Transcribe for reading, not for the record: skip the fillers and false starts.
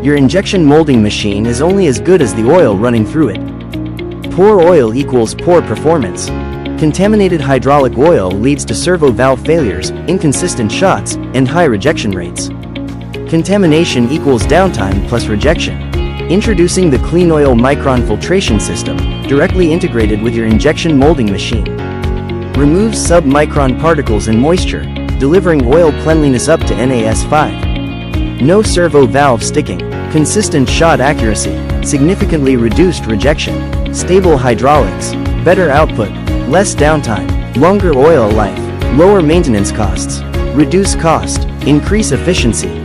Your injection molding machine is only as good as the oil running through it. Poor oil equals poor performance. Contaminated hydraulic oil leads to servo valve failures, inconsistent shots, and high rejection rates. Contamination equals downtime plus rejection. Introducing the Kleenoil Filtration System, directly integrated with your injection molding machine. Removes sub-micron particles and moisture, delivering oil cleanliness up to NAS5. No servo valve sticking, consistent shot accuracy, significantly reduced rejection, stable hydraulics, better output, less downtime, longer oil life, lower maintenance costs, reduce cost, increase efficiency.